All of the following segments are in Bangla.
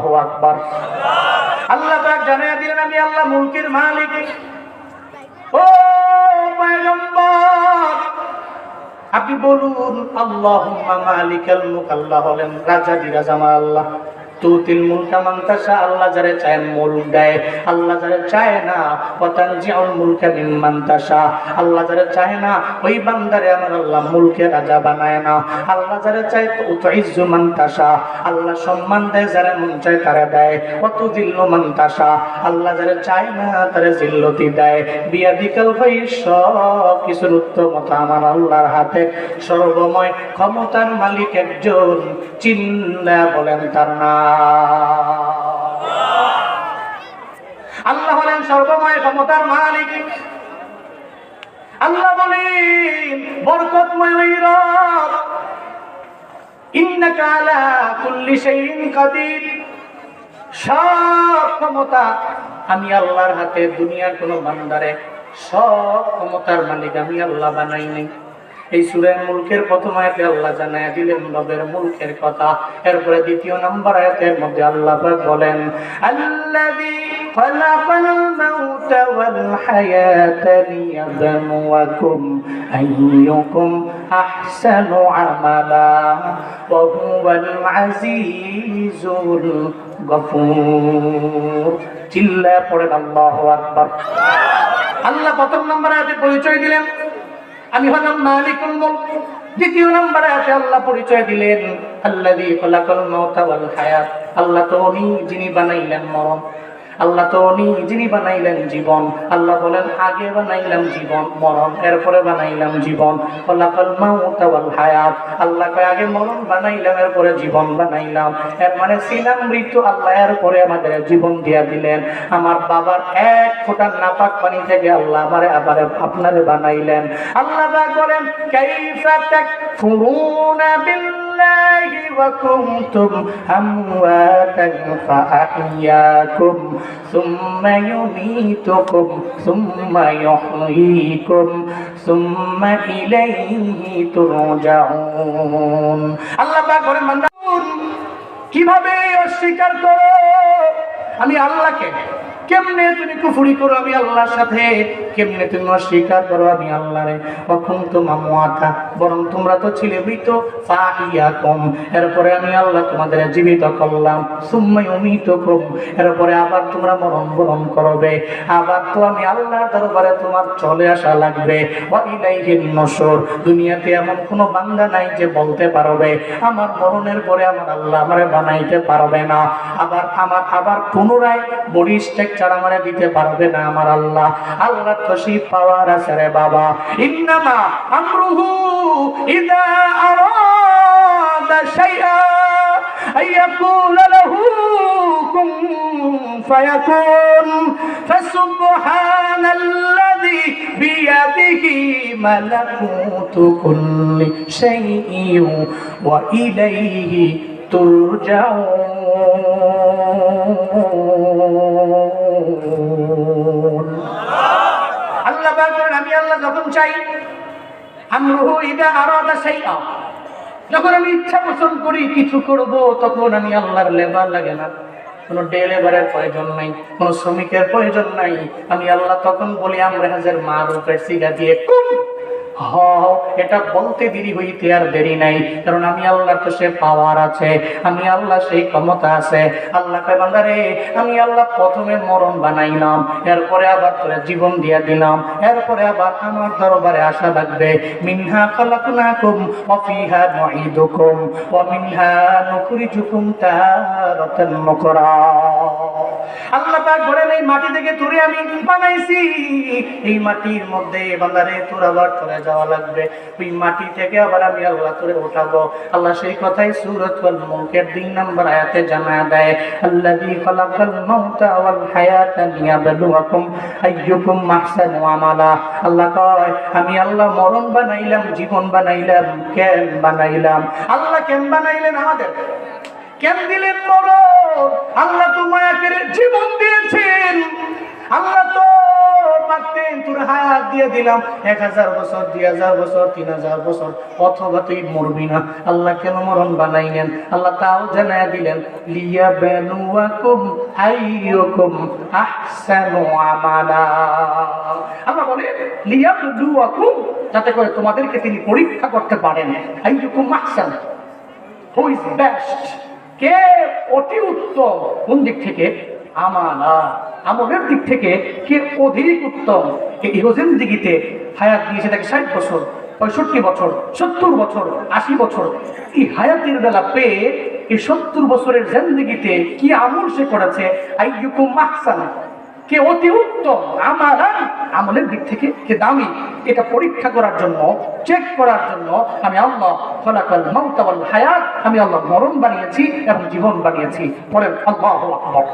আল্লাহু আকবার। আল্লাহ পাক জানিয়ে দিলেন আমি আল্লাহ মুলকের মালিক। ও পয়গম্বর আপনি বলুন আল্লাহুম্মা মালিকাল মুলক। আল্লাহ হলেন রাজা বিরাজ আমার আল্লাহ। তুতিল মুলকা মান তাশা, আল্লাহ যারে চায় মুলক দেয়, আল্লাহ যারে চায় না। ওয়া তানজিউল মুলকা মিম্মান তাশা, আল্লাহ যারে চায় না ওই বান্দারে আমার আল্লাহ মুলকে রাজা বানায় না। আল্লাহ যারে চায় তুইজ্জু মান তাশা, আল্লাহ সম্মান দেয় যারে মন চায় তারে দেয়। ওয়া তুযিল্লু মান তাশা, আল্লাহ যারে চায় না তারে জিল্লতি দেয়। বিয়াদিকাল খায়র, সব কিছুর উত্তমতা আমার আল্লাহর হাতে। সর্বময় ক্ষমতার মালিক একজন, চিল্লা বলেন তার নাম। আল্লাহ হলেন সর্বময় ক্ষমতার মালিক। আল্লাহ বলেন বরকতময় ওই রব, ইন্নাকা আলা কুল্লি শাইইন কাদির। সব ক্ষমতা আমি আল্লাহর হাতে। দুনিয়ার কোন বান্দারে সব ক্ষমতার মালিক আমি আল্লাহ বানাই নাই। এই সূরা মুলকের প্রথম আয়াতে আল্লাহ জানায় দিলেন রবের মুলকের কথা। এরপরে দ্বিতীয় নম্বর আয়াতের মধ্যে আল্লাহ পাক বলেন আল্লাযী খালাকাল মাউতা ওয়াল হায়াতা লিয়াবলুয়াকুম আইয়ুকুম আহসানু আমালা ওয়া হুয়াল আজিজুল গফুর। চিল্লায়ে পড়েন আল্লাহু আকবার। আল্লাহ প্রথম নম্বর আয়াতে পরিচয় দিলেন আমি হলাম মালিকুল মুলক। দ্বিতীয় নম্বরে আছে আল্লাহ পরিচয় দিলেন আল্লাযী খালাকাল মাউতা ওয়াল হায়াত, আল্লাহ তো উনি যিনি বানাইলেন মরণ। আল্লাহ তো উনি যিনি বানাইলেন জীবন। আল্লাহ বলেন আগে বানাইলাম জীবন মরণ, এরপরে বানাইলাম জীবন। খালাকাল মাউতা ওয়াল হায়াত, আল্লাহ কয় আগে মরণ বানাইলাম এরপরে জীবন বানাইলাম। এর মানে ছিলাম মৃত্যু, আল্লাহ এরপরে আমাদের জীবন দিয়া দিলেন। আমার বাবার এক ফোঁটা নাপাক পানি থেকে আল্লাহ আমারে আবার আপনারে বানাইলেন। আল্লাহ পাক বলেন কাইফা তাকফুরুনা বিল্লাহি ওয়া কুনতুম আমওয়াতান ফাআহইয়াকুম সুম্মা ইউমীতুকুম সুম্মা ইউহয়ীকুম সুম্মা ইলাইহি তুরজাউন। আল্লাহ পাক বলেন বান্দা কিভাবে অস্বীকার করো আমি আল্লাহকে, কেমনে তুমি কুফরি করো আমি আল্লাহর সাথে, কেমনে তুমি অস্বীকার করো আমি আল্লাহরে। কখন তোমা মুআতা, বরং তোমরা তো ছিলে মৃত। ফাহিয়াকুম, এরপরে আমি আল্লাহ তোমাদের জীবিত করলাম। সুম্মা ইউমীতুকুম, এরপরে আবার তোমরা মরণ বরণ করবে। আবার তো আমি আল্লাহর দরবারে তোমার চলে আসা লাগবে। ওয়া ইলাইহিন নুশুর, দুনিয়াতে এমন কোনো বান্দা নাই যে বলতে পারবে আমার মরণের পরে আমার আল্লাহ আমারে বানাইতে পারবে না। আবার পুনরায় বডি স্ট্রাকচার আমারে দিতে পারবে না আমার আল্লাহ। আল্লাহর তো সেই পাওয়ার আছে রে বাবা। ইন্নামা আমরুহু ইযা আরাদা শাইআ আইয়াকুলা লাহু কুন ফায়াকুন। ফাসুবহানাল্লাযী বিয়াদিহি মালাকুতু কুল্লি শাইইন ওয়া ইলাইহি তুরজাউন। আল্লাহ বলেন আমি আল্লাহ যখন চাই, আমরুহু ইযা আরাদা শাইআ, যখন আমি ইচ্ছা পোষণ করি কিছু করব, তখন আমি আল্লাহর লেবার লাগে না, কোনো ডেলিভারের প্রয়োজন নাই, কোনো শ্রমিকের প্রয়োজন নাই। আমি আল্লাহ তখন বলি আমরা হাজার মারুফের সিগা দিয়ে কুন। এটা বলতে দেরি হইতে আর দেরি নাই, কারণ আমি আল্লাহর তো সে পাওয়ার আছে, আমি আল্লাহ সেই ক্ষমতা আছে। আল্লাহ কয় বান্দারে আমি আল্লাহ প্রথমে মরণ বানাইলাম, এরপরে আবার তোরে জীবন দিয়া দিলাম, এরপরে আবার আমার দরবারে আসা লাগবে। মিনহা খালাকনাকুম ওয়া ফিহা নুঈদুকুম ওয়া মিনহা নুখরিজুকুম তারাতান নুকরা। আল্লাহ পাক বলেন এই মাটি থেকে তোরে আমি বানাইছি, এই মাটির মধ্যে বান্দারে তোর আবার চলে যাওয়া লাগবে, ওই মাটি থেকে আবার আমি আল্লাহ তোরে উঠাবো। আল্লাহ সেই কথাই সূরাতুল মুলকের 2 নম্বর আয়াতে জানায় দেয় আল্লাযী খালাকাল মাউতা ওয়াল হায়াতা লিয়াবলুয়াকুম আইয়ুকুম আহসানু আমালা। আল্লাহ কয় আমি আল্লাহ মরণ বানাইলাম, জীবন বানাইলাম। কেন বানাইলাম? আল্লাহ কেন বানাইলেন আমাদের? কেন দিলেন মরণ? আল্লাহ তো মায়া করে জীবন দিয়েছেন। আল্লাহ তো পারতেন তোর হায়াত দিয়ে দিলাম, 1000 বছর, 2000 বছর, 3000 বছর, অথবা তুই মরবি না। আল্লাহ কেন মরণ বানাইলেন? আল্লাহ তাও জানায়া দিলেন, লিয়াবলুয়াকুম আইয়ুকুম আহসানু আমালা। আল্লাহ বলে লিয়াবলুয়াকুম, যাতে করে তোমাদেরকে তিনি পরীক্ষা করতে পারেন। আইয়ুকুম আহসান, হু ইজ বেস্ট, কে অতি উত্তম। কোন দিক থেকে? আমালা, আমলের দিক থেকে কে অধিক উত্তম। এই জিন্দেগিতে হায়াত দিয়েছে তাকে 60 বছর, 65 বছর, 70 বছর, 80 বছর। এই হায়াতের বেলা পেয়ে এই 70 বছরের জিন্দেগিতে কি আমল সে করেছে? আইয়ুকুম আহসান, কে অতি উত্তম, আমালান, আমলের দিক থেকে কে দামি, এটা পরীক্ষা করার জন্য, চেক করার জন্য আমি আল্লাহ খলাকাল মাউত ওয়াল হায়াত, আমি আল্লাহ মরণ বানিয়েছি এবং জীবন বানিয়েছি। বলেন আল্লাহু আকবার।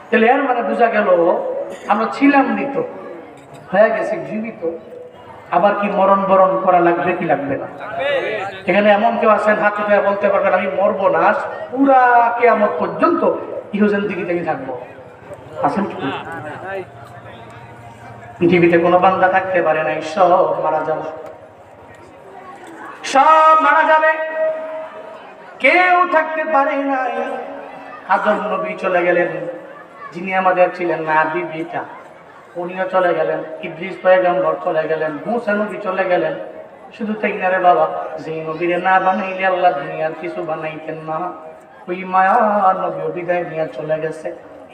তাহলে এর মানে বোঝা গেল আমরা ছিলাম মৃত, হয়ে গেছি জীবিত, আবার কি মরণ বরণ করা লাগবে কি লাগবে না? এখানে এমন কেউ আছেন হাত উঠে বলতে পারবেন আমি মরবো না, পুরা কিয়ামত পর্যন্ত ইহজিন্দেগিতে আমি থাকবো? আছেন কি? পৃথিবীতে কোনো বান্দা থাকতে পারে নাই, সব মারা যাবে, সব মারা যাবে, কেউ থাকতে পারে নাই। আদম নবী চলে গেলেন, যিনি আমাদের ছিলেন না আদি পিতা, উনিও চলে গেলেন। ইদ্রিস পয়গম্বর চলে গেলেন, মুসা নবী চলে গেলেন। শুধু তাই না রে বাবা, যে নবীরে না বানাইলে আল্লাহ দুনিয়ার কিছু বানাইতেন না। ওই মায়ার নবীও বিদায় নিয়ে চলে গেছে,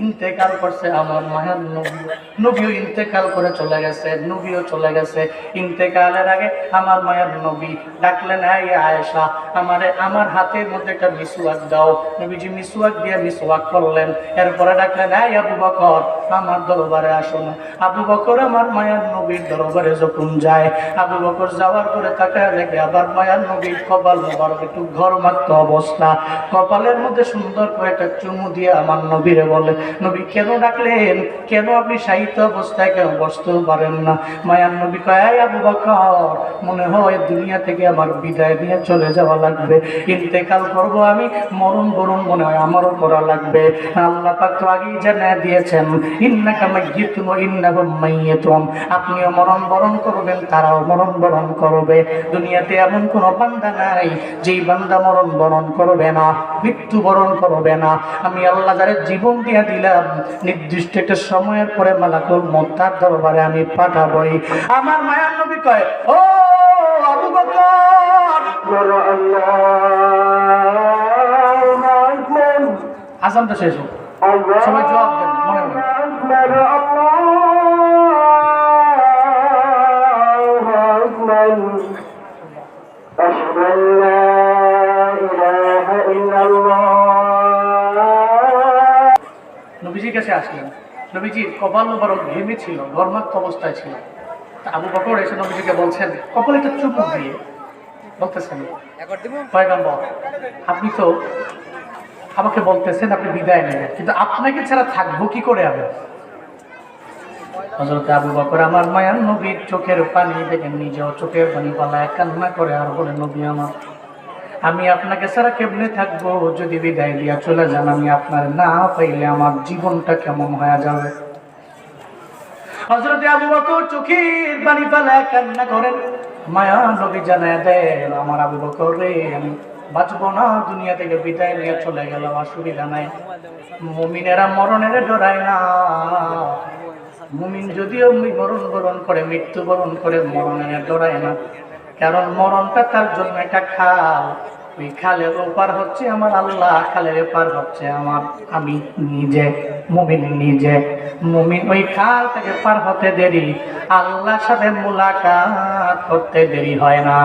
ইন্তেকাল করছে আমার মায়ার নবী, নবীও ইন্তেকাল করে চলে গেছে, নবীও চলে গেছে। ইন্তেকালের আগে আমার মায়ার নবী ডাকলেন, এই আয়েশা, আমারে আমার হাতের মধ্যে একটা মিসওয়াক দাও। নবীজি মিসওয়াক দিয়ে মিসওয়াক করলেন। এরপরে ডাকলেন, এই আবু বকর, আমার দরবারে আসুন। আবু বকর আমার মায়ার নবীর দরবারে যখন যায়, আবু বকর যাওয়ার পরে তাকায় দেখে আবার মায়ার নবীর কপাল মোবারক একটু ঘরমাক্ত অবস্থা। কপালের মধ্যে সুন্দর করে একটা চুমু দিয়ে আমার নবীরে বলে, নবী কেন ডাকলেন? কেন আপনি সাহিত্য অবস্থায় কেন বসতে পারেন না? মায়ার নবী কয়, আবু বকর, মনে হয় দুনিয়া থেকে আমার বিদায় নিয়ে চলে যাওয়া লাগবে, ইন্তেকাল করব আমি, মরণ বরণ মনে হয় আমারও করা লাগবে। আল্লাহ পাক তো আগেই জানিয়ে দিয়েছেন, ইন্নাকা মাইয়িতুন ওয়া ইন্নাহুম মাইয়িতুন, আপনিও মরণ বরণ করবেন, তারাও মরণ বরণ করবে। দুনিয়াতে এমন কোনো বান্দা নাই যেই বান্দা মরণ বরণ করবে না, মৃত্যু বরণ করবে না। আমি আল্লাহ যারে জীবন দিয়ে দিলাম, নির্দিষ্ট একটা সময়ের পরে মালাকুল মউত তার দরবারে আমি পাঠাবই। আমার মায়ার নবী কয়, ও আবু বকর, আজানটা শেষ হোক, সবাই জবাব দেন মনে মনে। নবীজির কাছে আসলেন, নবীজির কপাল মোবারক ঘেমে ছিল, ঘর্মাক্ত অবস্থায় ছিল। আবু বকর এসে নবীজিকে বলছেন, কপালে একটা চুমুক দিয়ে বলতেছেন, পয়গম্বর, আপনি তো আমাকে বলতেছেন আপনি বিদায় নেবেন, কিন্তু আপনাকে ছাড়া থাকবো কি করে আমি? হযরত আবু বকর আমার মায়ার নবীর চোখের পানি দেখে নিজেও চোখের পানি পালায় কান্না করে আর বলে, নবী আমার, আমি আপনাকে ছাড়া কেমনে থাকবো? যদি বিদায় দিয়া চলে যান, আমি আপনার না পাইলে আমার জীবনটা কেমন হয়ে যাবে? হযরত আবু বকর চোখের পানি পালায় কান্না করেন। মায়া নবী জানায় দেন, আমার আবু বকর রে, আমি বাঁচবো না, দুনিয়া থেকে বিদায় নিয়ে চলে গেল, অসুবিধা নাই। মুমিনেরা মরণের ডরায় না। মুমিন যদিও মরণ বরণ করে, মৃত্যু বরণ করে, মরণের ডরায় না, কারণ মরণটা তার জন্য একটা খাল। ওই খালের ওপার হচ্ছে আমার আল্লাহ, খালের ওপার হচ্ছে আমার আমি নিজে, মুমিন নিজে। মুমিন ওই খাল থেকে পার হতে দেরি, আল্লাহর সাথে মুলাকাত করতে দেরি হয় না।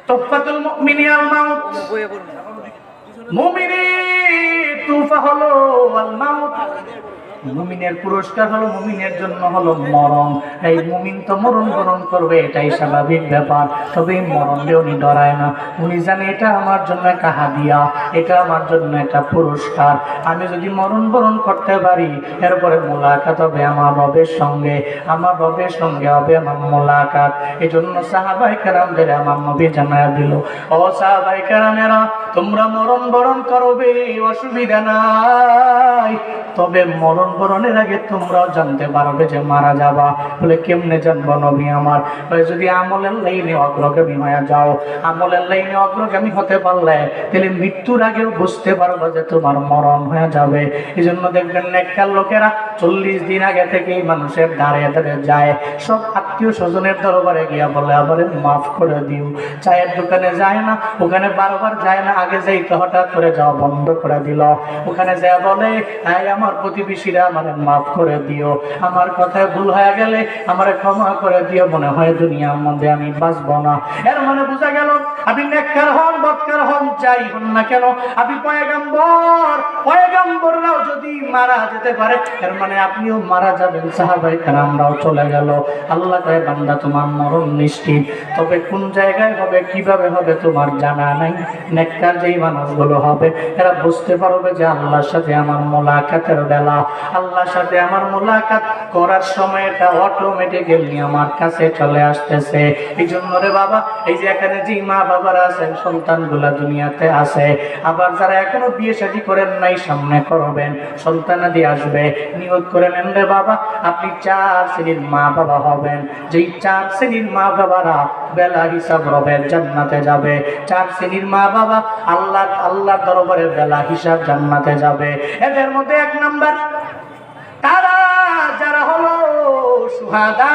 তুফাতুল মুমিনিল মাউত, মুমিনের তুফা হলো আল মাউত, মুমিনের পুরস্কার হলো, মুমিনের জন্য হলো মরণ। এই মুমিন তো মরণ বরণ করবে, এটাই স্বাভাবিক ব্যাপার। তবে মরণে উনি ডরায় না, উনি জানে এটা আমার জন্য একটা হাদিয়া, এটা আমার জন্য একটা পুরস্কার। আমি যদি মরণ বরণ করতে পারি, এরপরে মোলাকাত হবে আমার রবের সঙ্গে, আমার রবের সঙ্গে হবে আমার মোলাকাত। এই জন্য সাহাবায়ে কেরামদের আমার নবী জানায়া দিল, ও সাহাবায়ে কেরামেরা, তোমরা মরণ বরণ করবে, অসুবিধা নাই, তবে মরণ বরণের আগে তোমরাও জানতে পারবে যে মারা যাবা। বলে কেমনে জানবো নবী আমার? যদি আমলের লাইনে অগ্রগামী হয়ে যাও, আমলের লাইনে অগ্রগামী হতে পারলে তাহলে মৃত্যুর আগেও বুঝতে পারবো যে তোমার মরণ হয়ে যাবে। এই জন্য দেখবেন নেককার লোকেরা 40 দিন আগে থেকেই মানুষের দাঁড়ে দাঁড়ে যায়, সব আত্মীয় স্বজনের দরবারে গিয়া বলে আবার মাফ করে দিও। চায়ের দোকানে যায় না, ওখানে বারবার যায় না, আগে যাইতে হঠাৎ করে যাওয়া বন্ধ করে দিল। ওখানে যা বলে আমার প্রতিবেশীরা আমার মাফ করে দিও, আমার কথায় ভুল হয়ে গেলে আমার ক্ষমা করে দিও, মনে হয় দুনিয়ার মধ্যে আমি বাঁচবো না। এর মানে বোঝা গেল আপনি নেককার হন, বদকার হন, যাই হন না কেন, আপনি পয়গম্বর, পয়গম্বররাও যদি মারা যেতে পারে এর মানে আপনিও মারা যাবেন। সাহাবায়ে কেরামরাও চলে গেল। আল্লাহ কয় বান্দা তোমার মরণ নিশ্চিত, তবে কোন জায়গায় হবে, কিভাবে হবে তোমার জানা নাই। নেককার যেই মানুষগুলো হবে এরা বুঝতে পারবে যে আল্লাহর সাথে আমার মোলাকাতের বেলা, আল্লাহর সাথে আমার মোলাকাত করার সময়টা অটোমেটিক্যালি আমার কাছে চলে আসতেছে। এই জন্য রে বাবা, এই যে এখানে যে মা বাবারা আছেন, সন্তানগুলা দুনিয়াতে আছে, আবার যারা এখনো বিয়ে শাদী করেন নাই সামনে করবেন, সন্তানাদি আসবে, নিয়ত করে নেন রে বাবা আপনি 4 শ্রেণীর মা বাবা হবেন। যেই 4 শ্রেণীর মা বাবারা বেলা হিসাব রবের জান্নাতে যাবে। 4 শ্রেণীর মা বাবা আল্লাহর দরবারে বেলা হিসাব জান্নাতে যাবে। এদের মধ্যে 1 নাম্বার তারা যারা হলো সুহাদা,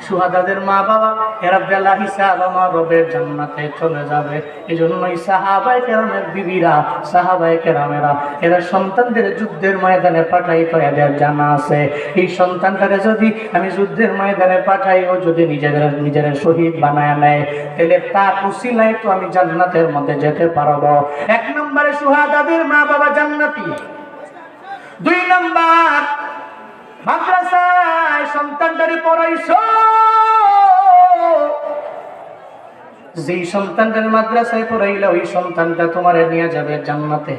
সুহাদাদের মা বাবা, এরা বেলা হিসাব আমার রবের জান্নাতে চলে যাবে। এই জন্যই সাহাবায়ে কেরামের বিবিরা, সাহাবায়ে কেরামেরা এরা সন্তানদের যুদ্ধের ময়দানে পাঠাইতো, এদের জানা আছে এই সন্তানটারে যদি আমি যুদ্ধের ময়দানে পাঠাই, ও যদি নিজের শহীদ বানায় নেয় তাহলে তার উসিলায় তো আমি জান্নাতের মধ্যে যেতে পারবো। 1 নম্বরে সুহাদাদের মা বাবা জান্নাতি। 2 নম্বর মাদ্রাসায় সন্তানটারে পড়াইছো, যেই সন্তানটার মাদ্রাসায় পড়াইলা ওই সন্তানটা তোমার নিয়ে যাবে জান্নাতে।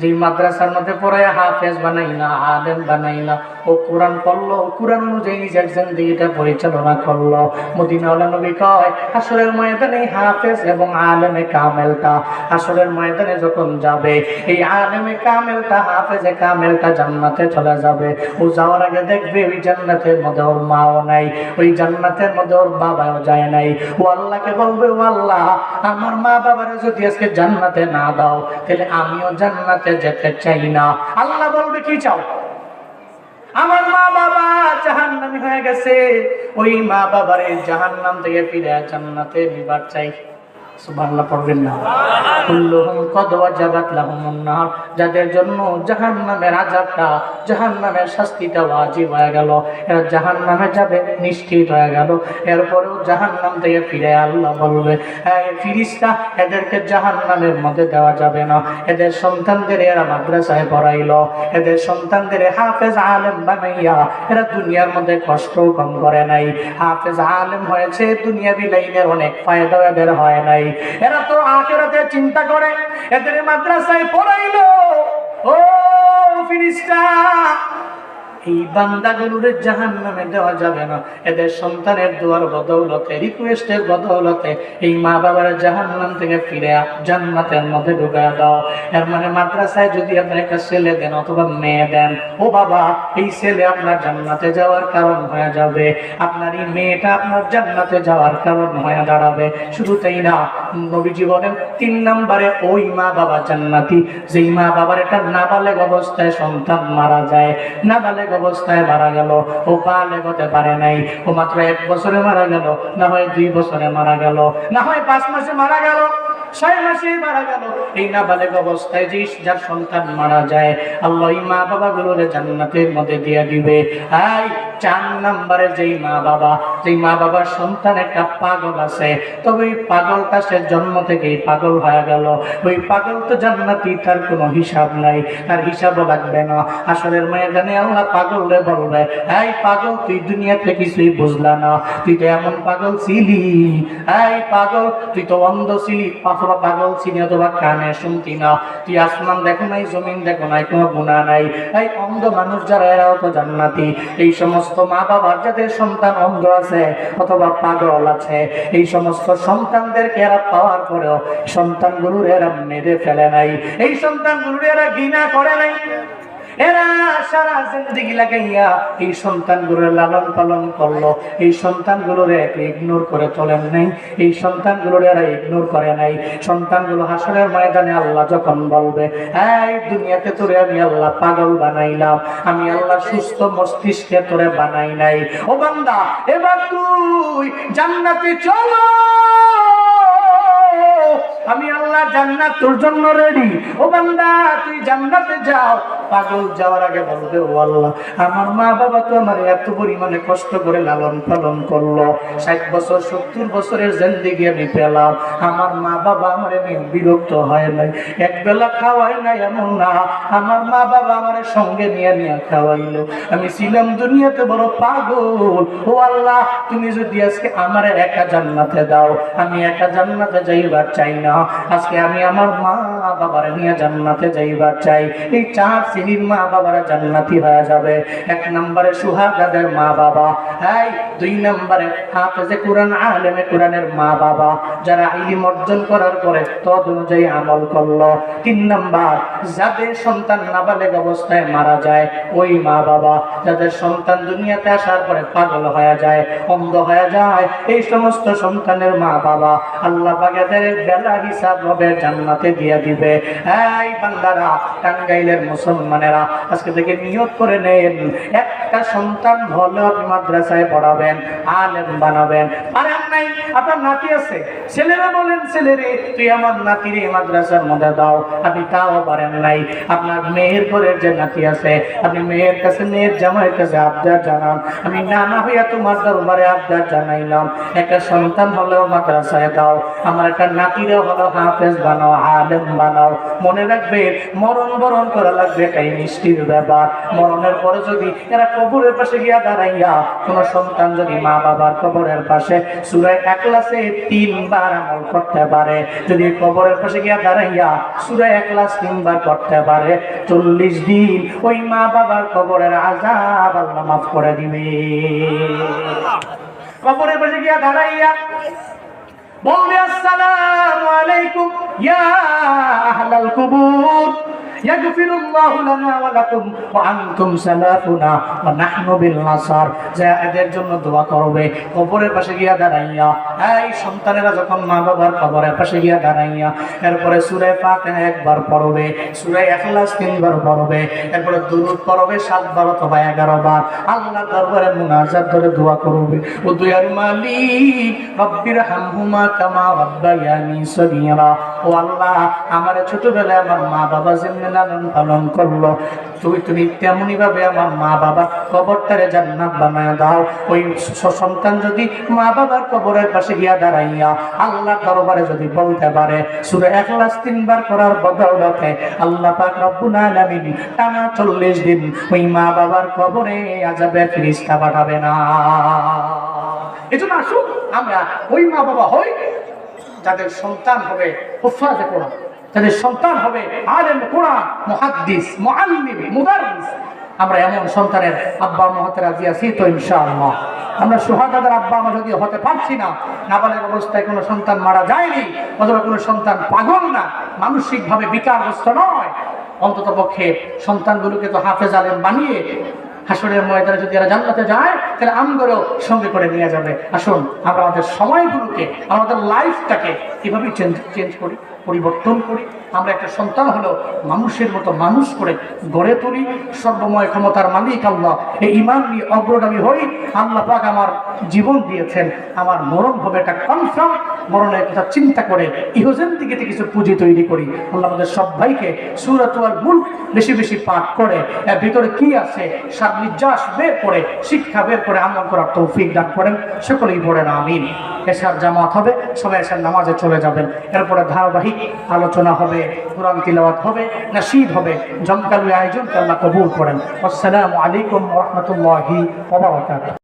যে মাদ্রাসার মধ্যে পড়ায় হাফেজ বানাইলা, আলেম বানাইলা, ও কোরআন পড়লো, কোরআন অনুযায়ী নিজের জিন্দেগিটা পরিচালনা করলো। মদিনাওয়ালা নবী কয় হাসরের ময়দানে হাফেজ এবং আলেমে কামেলটা হাসরের ময়দানে যখন যাবে, এই আলেমে কামেলটা, হাফেজে কামেলটা জান্নাতে চলে যাবে। ও যাওয়ার আগে দেখবে ওই জান্নাতের মধ্যে ওর মাও নাই, ওই জান্নাতের মধ্যে ওর বাবাও যায় নাই। ও আল্লাহকে বলবে, ও আল্লাহ আমার মা বাবারে যদি আজকে জান্নাতে না দাও তাহলে আমিও জান্নাতে যেতে চাই না। আল্লাহ বলবে কি চাও? আমার মা বাবা জাহান্নামী হয়ে গেছে, ওই মা বাবারে জাহান্নাম থেকে ফিরে জান্নাতে নিবার চাই। সুবহানাল্লাহ পড়বেন না? কুল্লুহুম কদ ওয়াজাবাত লাহুমুন নার, যাদের জন্য জাহান্নামের আযাবটা, জাহান্নামের শাস্তিটা ওয়াজিব হয়ে গেল, এরা জাহান্নামে যাবে, নিশ্চিত হয়ে গেল। এরপরেও জাহান্নাম থেকে ফিরে আল্লাহ বলবে, হ্যাঁ ফিরিস্তা এদেরকে জাহান্নামের মধ্যে দেওয়া যাবে না। এদের সন্তানদের এরা মাদ্রাসায় পড়াইলো, এদের সন্তানদের হাফেজ আলেম বানাইয়া এরা দুনিয়ার মধ্যে কষ্ট কম করে নাই। হাফেজ আলেম হয়েছে, দুনিয়াবি লাইনের অনেক ফায়দা এদের হয় নাই। এরা তো আখিরাতে চিন্তা করে, এদের মাদ্রাসায় পড়াইলো। ও ফিরিস্তা, এই বান্দাগুলোর জাহান্নামে দেওয়া যাবে না। এদের সন্তানের দোয়ার বদৌলতে, রিকোয়েস্টের বদৌলতে এই মা বাবার জাহান্নাম থেকে ফিরে জান্নাতের মধ্যে ঢুকায় দাও। এর মানে মাদ্রাসায় যদি আপনি একটা ছেলে দেন অথবা মেয়ে দেন, ও বাবা এই ছেলে আপনার জান্নাতে যাওয়ার কারণ হয়ে যাবে, আপনার এই মেয়েটা আপনার জান্নাতে যাওয়ার কারণ হয়ে দাঁড়াবে। শুধু তাই না, নবীজি বলেন 3 নম্বরে ওই মা বাবা জান্নাতি, যেই মা বাবার একটা নাবালেগ অবস্থায় সন্তান মারা যায়, নাবালেগ অবস্থায় মারা গেল, ও বালেগ হতে পারে নাই, ও মাত্র 1 বছরে মারা গেল, না হয় 2 বছরে মারা গেল, না হয় 5 মাসে মারা গেল, 6 মাসে মারা গেল। এই নাবালেগ অবস্থায় যে যার সন্তান মারা যায়, আল্লাহ এই মা বাবা গুলোর জান্নাতের মধ্যে দিয়ে দিবে। এই 4 নম্বরে যেই মা বাবার সন্তান একটা পাগল আছে, তবে ওই পাগলটা সে জন্ম থেকেই পাগল হয়ে গেল, ওই পাগল তো জান্নাতি, তার কোনো হিসাব নাই, তার হিসাবও লাগবে না। আসরের ময়দানে আল্লাহ পাগলরে বলবে, এই পাগল তুই দুনিয়াতে কিছুই বুঝলা না, তুই তো এমন পাগল ছিলি, এই পাগল তুই তো অন্ধ ছিলি, অথবা পাগল ছিলি, অথবা কানে শুনতি না, তুই আসমান দেখো নাই, জমিন দেখো নাই, কোনো গুনাহ নাই। এই অন্ধ মানুষ যারা এরাও তো জান্নাতি। এই সমস্ত সমস্ত মা বাবার যাদের সন্তান অন্ধ আছে অথবা পাগল আছে, এই সমস্ত সন্তানদেরকে এরা পাওয়ার পরেও সন্তানগুলোর এরা মেরে ফেলে নাই, এই সন্তানগুলোর এরা ঘৃণা করে নাই। এরা সারা জিন্দেগি লাগাইয়া এই সন্তানগুলোর লালন পালন করলো, এই সন্তানগুলোর ইগনোর করে চলেন নাই, এই সন্তানগুলোর এরা ইগনোর করে নাই। সন্তানগুলো হাসরের ময়দানে আল্লাহ যখন বলবে, এই দুনিয়াতে তোরে আমি আল্লাহ পাগল বানাইলাম, আমি আল্লাহ সুস্থ মস্তিষ্কে তোরে বানাই নাই, ও বান্দা এবার তুই জান্নাতে চলো, আমি আল্লাহ জান্নাত তোর জন্য রেডি, ও বান্দা তুই জান্নাতে যাও। পাগল যাওয়ার আগে বলবে, ও আল্লাহ আমার মা বাবা তো আমার এত পরিমাণে কষ্ট করে লালন পালন করলো, 60 বছর 70 বছরের জিন্দেগি আমি পেলাম, আমার মা বাবা আমার বিরক্ত হয় নাই, এক বেলা খাওয়াই নাই এমন না, আমার মা বাবা আমার সঙ্গে নিয়ে নিয়ে খাওয়াইলো, আমি ছিলাম দুনিয়াতে বড় পাগল, ও আল্লাহ তুমি যদি আজকে আমার একা জান্নাতে দাও, আমি একা জান্নাতে যাইবার চাই না, আজকে আমি আমার মা বাবার নিয়ে জান্নাতে যাইবার চাই। এই 4 শ্রেণীর মা বাবারা জান্নাতি হয়ে যাবে। 1 নম্বরে সুহাদাদের মা বাবা, এই 2 নম্বরে হাফেজে কোরআন আলেমে কোরআনের মা বাবা, যারা ইলম অর্জন করার পরে তদ অনুযায়ী আমল করলো। 3 নম্বর যাদের সন্তান নাবালেগ অবস্থায় মারা যায়, ওই মা বাবা, যাদের সন্তান দুনিয়াতে আসার পরে পাগল হয়ে যায়, অন্ধ হয়ে যায়, এই সমস্ত সন্তানের মা বাবা আল্লাহ পাক এদের বেলা হিসাব হবে জান্নাতে দিয়ে দিবে। এই বান্দারা, টাঙ্গাইলের মুসলমানেরা আজকে থেকে নিয়ত করে নেন, একটা সন্তান হলে আপনি মাদ্রাসায় পড়াবেন, আলেম বানাবেন। পারেন নাই, আপনার নাতি আছে, ছেলেরা বলেন ছেলেরে তুই আমার নাতির মাদ্রাসার মধ্যে দাও, আপনি তাও পারেন নাই। আপনার মেয়ের ঘরের যে নাতি আছে, আপনি মেয়ের কাছে মেয়ের জামাইয়ের কাছে আবদার জানান, আমি নানা হইয়া তোমার দরবারে আবদার জানাইলাম, একটা সন্তান হলেও মাদ্রাসায় দাও, আমার একটা নাতিরে হলো হাফেজ বানাও, আলেম বানাও। মনে রাখবে মরণ বরণ করা লাগবে, এটাই মিষ্টির ব্যাপার। মরণের পরে যদি এরা কবরের পাশে গিয়া দাঁড়াইয়া, কোন সন্তান যদি মা বাবার কবরের পাশে সূরা ইখলাসে 3 বার আমল করতে পারে, যদি কবরের পাশে গিয়া দাঁড়াইয়া সূরা ইখলাস 3 বার করতে পারে, 40 দিন ওই মা বাবার কবরের আযাব আল্লাহ মাফ করে দিবে। কবরের পাশে গিয়া দাঁড়াইয়া বলবে, আসসালামু আলাইকুম ইয়া আহলাল কুবুর, ইয়াগফিরুল্লাহু লানা ওয়া লাকুম ওয়া আনতুম সালাফুনা ওয়া নাহনু বিল নাসার। যে এদের জন্য দোয়া করবে কবরের পাশে গিয়া দাঁড়াইয়া। এই সন্তানেরা যখন মা বাবার কবরের পাশে গিয়া দাঁড়াইয়া, এরপরে সূরা ফাতিহা 1 বার পড়বে, সূরা ইখলাস 3 বার পড়বে, এরপরে দুরূদ পড়বে 7 বার অথবা 11 বার, আল্লাহর দরবারে মুনাজাত করে দোয়া করবে, ও দয়ার মালিক রব্বির হামহুমা কামা রাব্বায়ানি সগীরা, ও আল্লাহ আমার ছোটবেলায় আমার মা বাবা যেমন লালন পালন করলো, তুমি তেমনি ভাবে আমার মা বাবার কবরটারে জান্নাত বানায় দাও। ওই সন্তান যদি মা বাবার কবরের পাশে গিয়া দাঁড়াইয়া আল্লাহর দরবারে যদি বলতে পারে সূরা ইখলাস 3 বার করার বদৌলতে আল্লাহ পাক রব্বুল আলামিন টানা 40 দিন ওই মা বাবার কবরে আযাবের ফেরেশতা পাঠাবে না। এজন্য আসুন আমরা ওই মা বাবা হই যাদের সন্তান হবে হুফাজে কোরআন, যাদের সন্তান হবে আলেম কোরআন, মুহাদ্দিস, মুআল্লিম, মুদাররিস। আমরা এমন সন্তানের আব্বা আম্মা হতে রাজি আছি তো ইনশাআল্লাহ। আমরা সুহাদাদের আব্বা আম্মা যদি হতে পারছি না, নাবালেগ অবস্থায় কোনো সন্তান মারা যায়নি, অথবা কোনো সন্তান পাগল না, মানসিকভাবে বিকারগ্রস্ত নয়, অন্তত পক্ষে সন্তানগুলোকে তো হাফেজ আলেম বানিয়ে হাসরের ময়দানে যদি এরা জান্নাতে যায়, তাহলে আমগরও সঙ্গে করে নিয়ে যাবে। আসুন আমরা আমাদের সময়গুলোকে, আমাদের লাইফটাকে এভাবেই চেঞ্জ করি, পরিবর্তন করি। আমরা একটা সন্তান হলেও মানুষের মতো মানুষ করে গড়ে তুলি। সর্বময় ক্ষমতার মালিক আল্লাহ, এই ঈমান নিয়ে অগ্রগামী হই। আল্লাহ পাক আমার জীবন দিয়েছেন, আমার মরণ হবে এটা কনফার্ম। মরণের কথা চিন্তা করে ইহজেন থেকে কিছু পুঁজি তৈরি করি। আল্লাহ আমাদের সবাইকে সূরাতুল মুলক বেশি বেশি পাঠ করে এর ভিতরে কি আছে সব নির্যাস বের করে, শিক্ষা বের করে আমল করার তৌফিক দান করেন। সকলেই পড়েন আমিন। এশার জামাত হবে, সবাই এশার নামাজে চলে যাবেন। এরপরে ধারাবাহিক আলোচনা হবে, কোরআন তিলাওয়াত হবে, নাশীদ হবে। জমকালো আয়োজনকে আল্লাহ কবুল করেন। আসসালামু আলাইকুম ওয়া রাহমাতুল্লাহি ওয়া বারাকাতুহু।